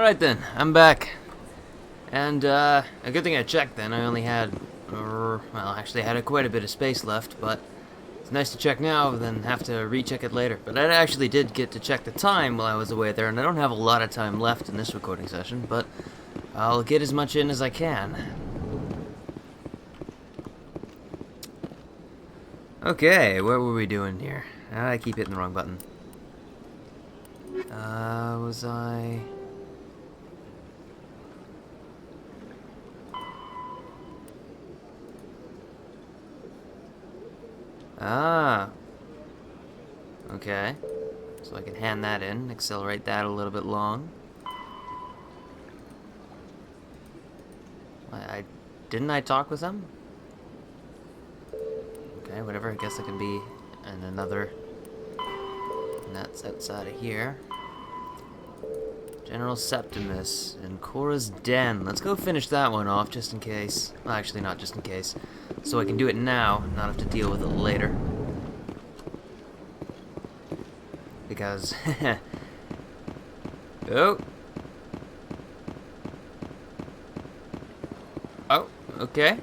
Alright then, I'm back. And, a good thing I checked then. I only had, well, actually I had quite a bit of space left, but it's nice to check now than have to recheck it later. But I actually did get to check the time while I was away there, and I don't have a lot of time left in this recording session, but I'll get as much in as I can. Okay, what were we doing here? I keep hitting the wrong button. Was I... Ah. Okay. So I can hand that in, accelerate that a little bit long. Didn't I talk with them? Okay, whatever, I guess I can be in another... And that's outside of here. General Septimus and Cora's Den. Let's go finish that one off just in case. Well, actually not just in case. So I can do it now, not have to deal with it later. Because... Oh! Oh, okay.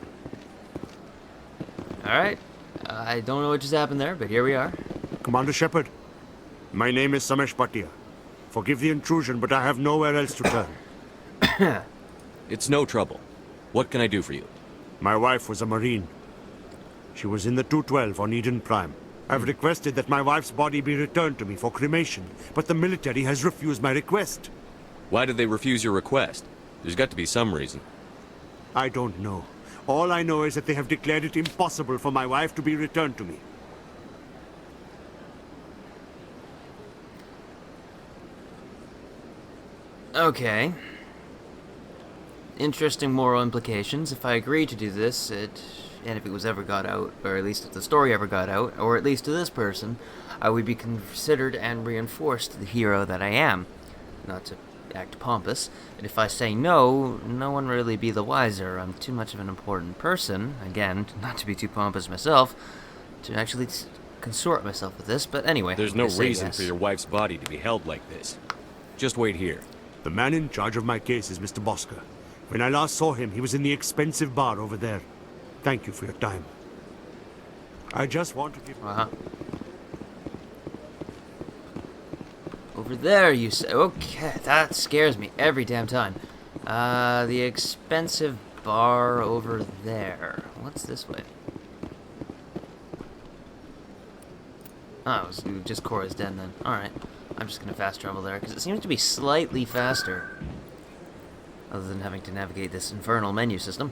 Alright. I don't know what just happened there, but here we are. Commander Shepard, my name is Samesh Bhatia. Forgive the intrusion, but I have nowhere else to turn. It's no trouble. What can I do for you? My wife was a Marine. She was in the 212 on Eden Prime. I've requested that my wife's body be returned to me for cremation, but the military has refused my request. Why did they refuse your request? There's got to be some reason. I don't know. All I know is that they have declared it impossible for my wife to be returned to me. Okay. Interesting moral implications. If I agree to do this, and if it was ever got out, or at least if the story ever got out, or at least to this person, I would be considered and reinforced the hero that I am. Not to act pompous. And if I say no, no one will really be the wiser. I'm too much of an important person, again, not to be too pompous myself, to actually consort myself with this, but anyway. There's no reason yes. for your wife's body to be held like this. Just wait here. The man in charge of my case is Mr. Bosker. When I last saw him, he was in the expensive bar over there. Thank you for your time. I just want to give... Over there, you say? Okay, that scares me every damn time. The expensive bar over there. What's this way? Oh, it was just Cora's Den then. Alright. I'm just gonna fast travel there, because it seems to be slightly faster. Other than having to navigate this infernal menu system.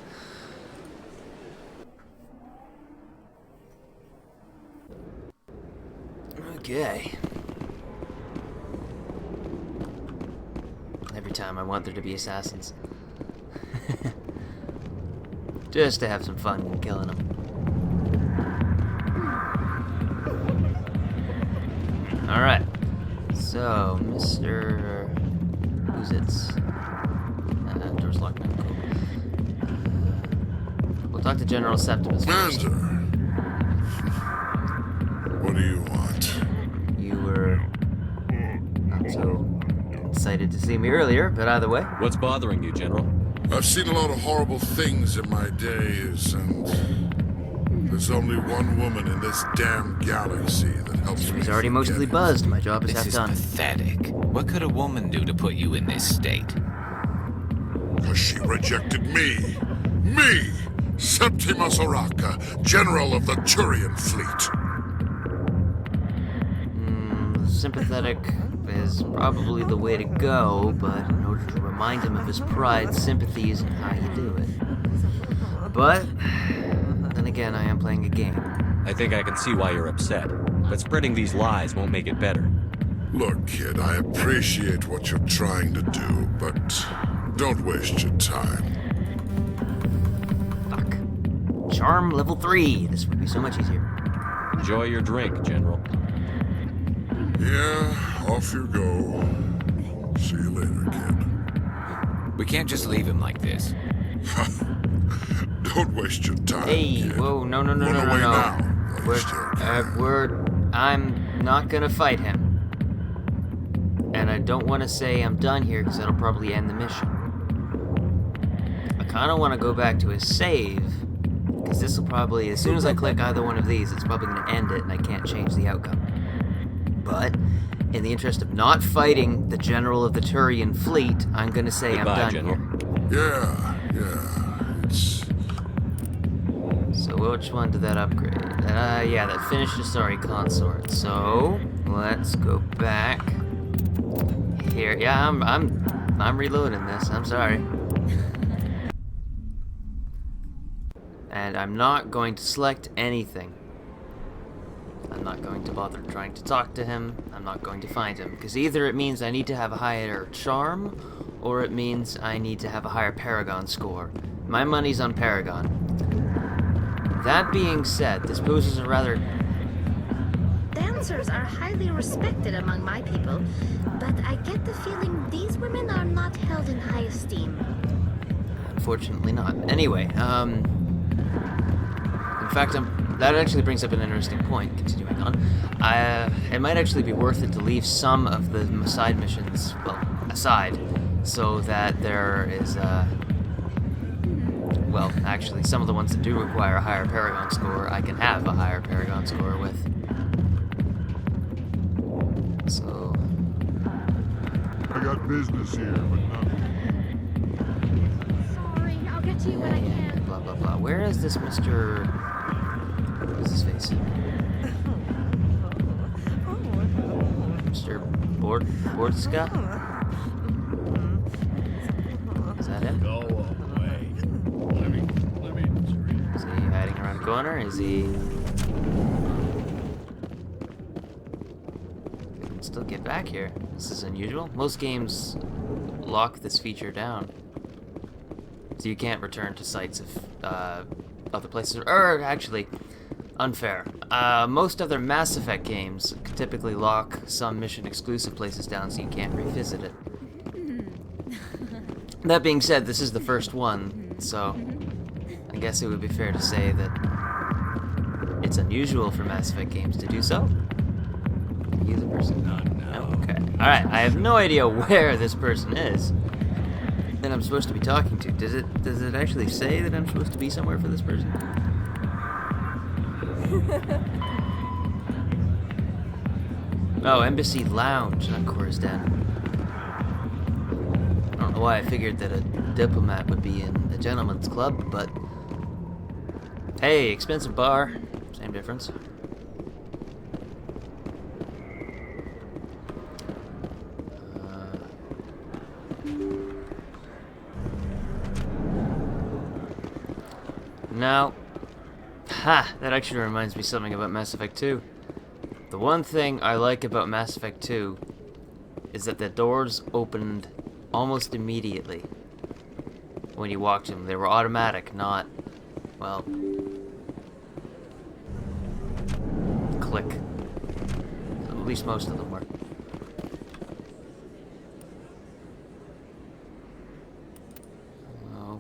Okay. Every time I want there to be assassins. Just to have some fun killing them. Alright. So, Mr... Who's it? Door's locked now. Cool. We'll talk to General Septimus first. Commander! What do you want? You were not so excited to see me earlier, but either way. What's bothering you, General? I've seen a lot of horrible things in my days, and there's only one woman in this damn galaxy that helps me. He's already mostly buzzed. My job is half This is done. pathetic. What could a woman do to put you in this state? Because she rejected me. Me! Septimus Oraka, General of the Turian Fleet. Sympathetic is probably the way to go, but in order to remind him of his pride, sympathy isn't how you do it. But, then again, I am playing a game. I think I can see why you're upset, but spreading these lies won't make it better. Look, kid, I appreciate what you're trying to do, but don't waste your time. Fuck. Charm level 3. This would be so much easier. Enjoy your drink, General. Yeah, off you go. See you later, kid. We can't just leave him like this. Don't waste your time. Hey, kid. whoa, no. Run away now. I'm not gonna fight him. and I don't want to say I'm done here because that'll probably end the mission. I kind of want to go back to his save, because this will probably, as soon as I click either one of these, it's probably going to end it and I can't change the outcome. But, in the interest of not fighting the General of the Turian fleet, I'm going to say Goodbye, I'm done General. here. Yeah. It's... So which one did that upgrade? Yeah, that finished the sorry consort. So let's go back here. Yeah, I'm reloading this. I'm sorry. And I'm not going to select anything. I'm not going to bother trying to talk to him. I'm not going to find him, because either it means I need to have a higher charm, or it means I need to have a higher Paragon score. My money's on Paragon. That being said, this poses a rather... Dancers are highly respected among my people, but I get the feeling these women are not held in high esteem. Unfortunately not. Anyway, in fact, that actually brings up an interesting point, continuing on. It might actually be worth it to leave some of the side missions, well, aside, so that there is, well, actually, some of the ones that do require a higher Paragon score, I can have a higher Paragon score with. So... I got business here, but not... Sorry, I'll get to you when I can. blah, blah, blah. Where is this Mr... What is his face? Mr. Bordska? Is that him? Go away. Let me... Is he hiding around a corner? Is he... I can still get back here. This is unusual. Most games lock this feature down. So you can't return to sites of other places. Or, actually, unfair. Most other Mass Effect games typically lock some mission-exclusive places down so you can't revisit it. That being said, this is the first one, so I guess it would be fair to say that it's unusual for Mass Effect games to do so. Use a person. Okay. Alright, I have no idea where this person is that I'm supposed to be talking to. Does it actually say that I'm supposed to be somewhere for this person? Oh, Embassy Lounge, not Chorus Den. I don't know why I figured that a diplomat would be in a gentleman's club, but hey, expensive bar, same difference. Now, that actually reminds me something about Mass Effect 2. The one thing I like about Mass Effect 2 is that the doors opened almost immediately when you walked them. They were automatic, not, well, click. At least most of them were.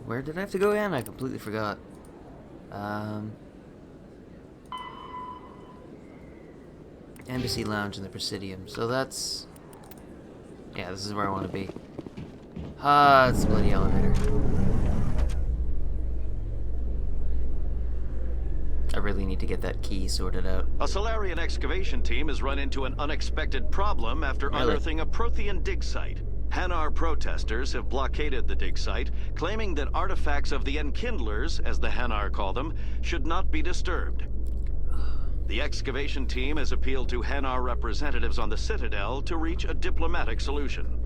Where did I have to go again? I completely forgot. Embassy Lounge in the Presidium. So that's... yeah, this is where I want to be. It's the bloody elevator. I really need to get that key sorted out. A Solarian excavation team has run into an unexpected problem after unearthing a Prothean dig site. Hanar protesters have blockaded the dig site, claiming that artifacts of the Enkindlers, as the Hanar call them, should not be disturbed. The excavation team has appealed to Hanar representatives on the Citadel to reach a diplomatic solution.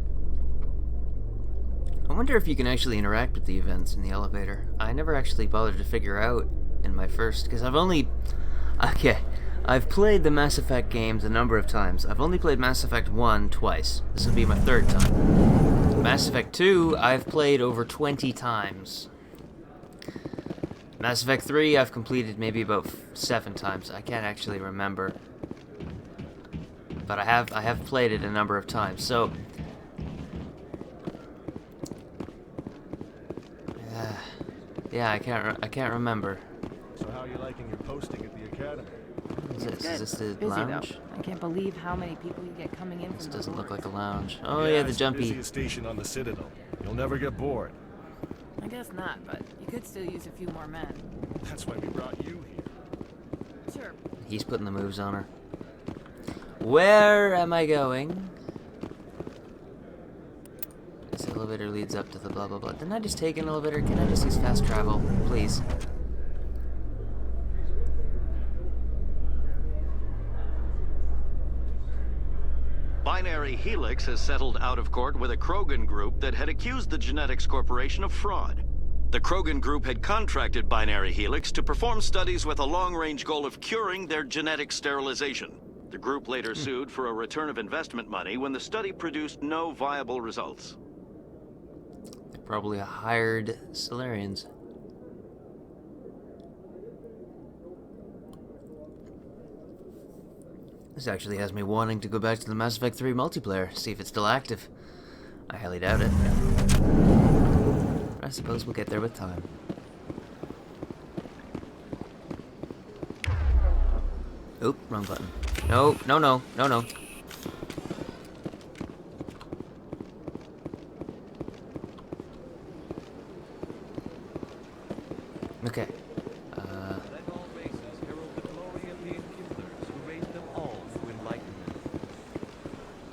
I wonder if you can actually interact with the events in the elevator. I never actually bothered to figure out in my first, because I've only... okay, I've played the Mass Effect games a number of times. I've only played Mass Effect 1 twice. This will be my third time. Mass Effect 2, I've played over 20 times. Mass Effect 3, I've completed maybe about 7 times. I can't actually remember. But I have played it a number of times, so... yeah, I can't remember. So how are you liking your posting at the academy? What is this? Good. Is this the Busy, lounge? though. I can't believe how many people you get coming in This from the doesn't look ports. like a lounge. Oh yeah, the it's jumpy. busiest station on the Citadel. You'll never get bored. I guess not, but you could still use a few more men. That's why we brought you here. Sure. He's putting the moves on her. Where am I going? This elevator leads up to the blah blah blah. Didn't I just take an elevator? Can I just use fast travel, please? Binary Helix has settled out of court with a Krogan group that had accused the Genetics Corporation of fraud. The Krogan group had contracted Binary Helix to perform studies with a long-range goal of curing their genetic sterilization. The group later sued for a return of investment money when the study produced no viable results. They're probably hired Solarians. This actually has me wanting to go back to the Mass Effect 3 multiplayer, see if it's still active. I highly doubt it. I suppose we'll get there with time. Oop, wrong button. No, no, no, no, no. Okay. Let all races herald the glory of the Enkindlers, who raised them all to enlightenment.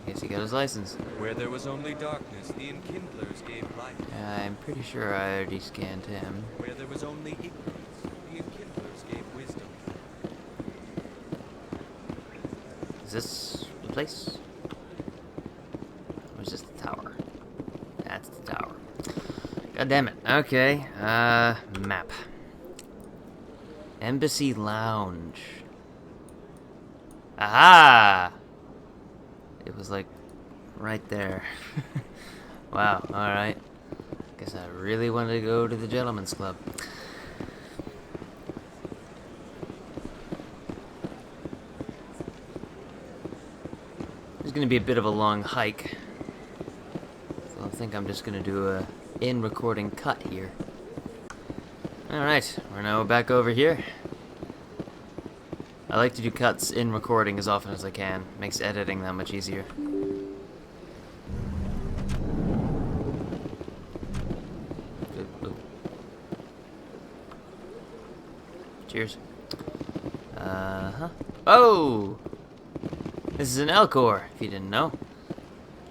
Guess he got his license. Where there was only darkness, the Enkindlers gave light. I'm pretty sure I already scanned him. Where there was only ignorance, the Enkindlers gave wisdom. Is this the place? Or is this the tower? That's the tower. God damn it. Okay. Map. Embassy Lounge. Aha! It was like right there. Wow, alright. Guess I really wanted to go to the Gentleman's Club. It's gonna be a bit of a long hike. So I think I'm just gonna do a in-recording cut here. Alright, we're now back over here. I like to do cuts in recording as often as I can. Makes editing that much easier. Oop, oop. Cheers. Uh-huh. Oh! This is an Elcor, if you didn't know.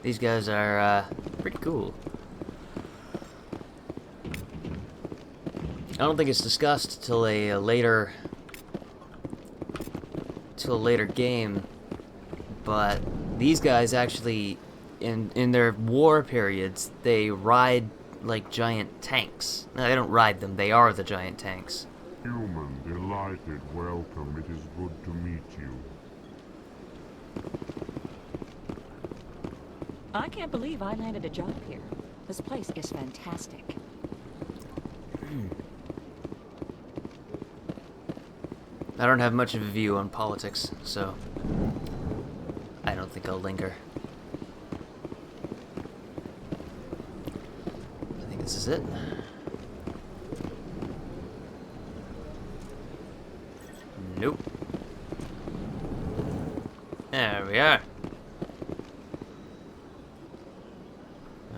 These guys are, pretty cool. I don't think it's discussed till a later game, but these guys actually, in their war periods, they ride like giant tanks. No, they don't ride them; they are the giant tanks. Human, delighted, welcome. It is good to meet you. I can't believe I landed a job here. This place is fantastic. I don't have much of a view on politics, so I don't think I'll linger. I think this is it. Nope. There we are.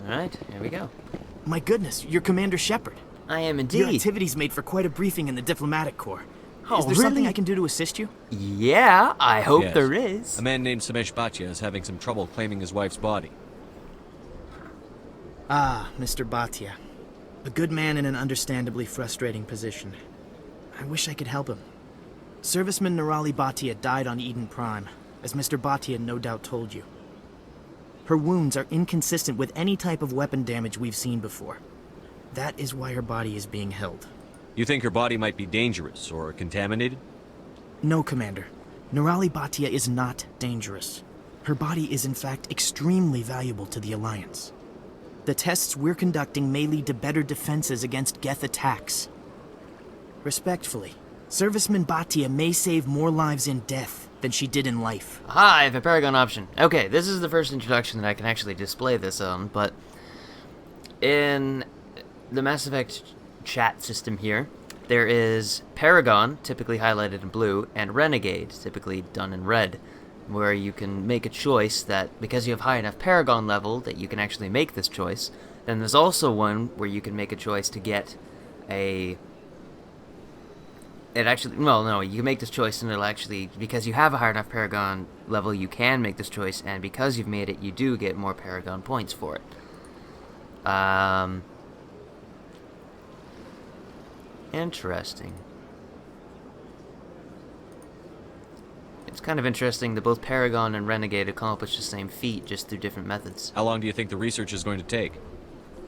Alright, here we go. My goodness, you're Commander Shepard. I am Your indeed. activities made for quite a briefing in the diplomatic corps. Oh, is there really? something I can do to assist you? Yeah, I hope Yes. there is. A man named Samesh Bhatia is having some trouble claiming his wife's body. Ah, Mr. Bhatia. A good man in an understandably frustrating position. I wish I could help him. Serviceman Nirali Bhatia died on Eden Prime, as Mr. Bhatia no doubt told you. Her wounds are inconsistent with any type of weapon damage we've seen before. That is why her body is being held. You think her body might be dangerous or contaminated? No, Commander. Nirali Bhatia is not dangerous. Her body is in fact extremely valuable to the Alliance. The tests we're conducting may lead to better defenses against Geth attacks. Respectfully, Serviceman Bhatia may save more lives in death than she did in life. Aha, I have a Paragon option. Okay, this is the first introduction that I can actually display this on, but in the Mass Effect chat system here, There is Paragon, typically highlighted in blue, and Renegade, typically done in red, where you can make a choice that, because you have high enough Paragon level, that you can actually make this choice. Then there's also one where you can make a choice to get a... It actually... Well, no, you can make this choice and it'll actually... Because you have a high enough Paragon level, you can make this choice, and because you've made it, you do get more Paragon points for it. Interesting. It's kind of interesting that both Paragon and Renegade accomplish the same feat, just through different methods. How long do you think the research is going to take?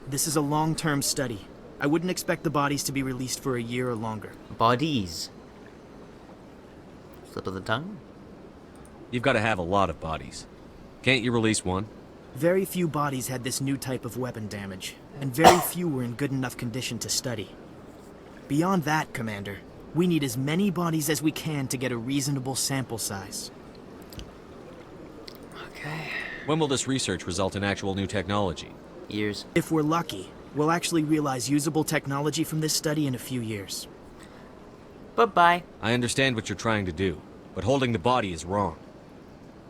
This is a long-term study. I wouldn't expect the bodies to be released for a year or longer. Bodies. Slip of the tongue? You've got to have a lot of bodies. Can't you release one? Very few bodies had this new type of weapon damage, and very few were in good enough condition to study. Beyond that, Commander, we need as many bodies as we can to get a reasonable sample size. Okay. When will this research result in actual new technology? Years. If we're lucky, we'll actually realize usable technology from this study in a few years. Bye-bye. I understand what you're trying to do, but holding the body is wrong.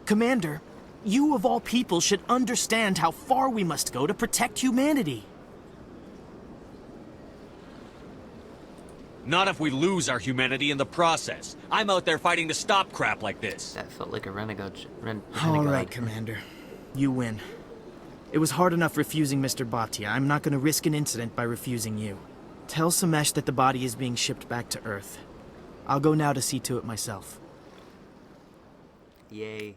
Commander, you of all people should understand how far we must go to protect humanity. Not if we lose our humanity in the process. I'm out there fighting to stop crap like this. That felt like a renegade. All right, Commander. You win. It was hard enough refusing Mr. Bhatia. I'm not going to risk an incident by refusing you. Tell Samesh that the body is being shipped back to Earth. I'll go now to see to it myself. Yay.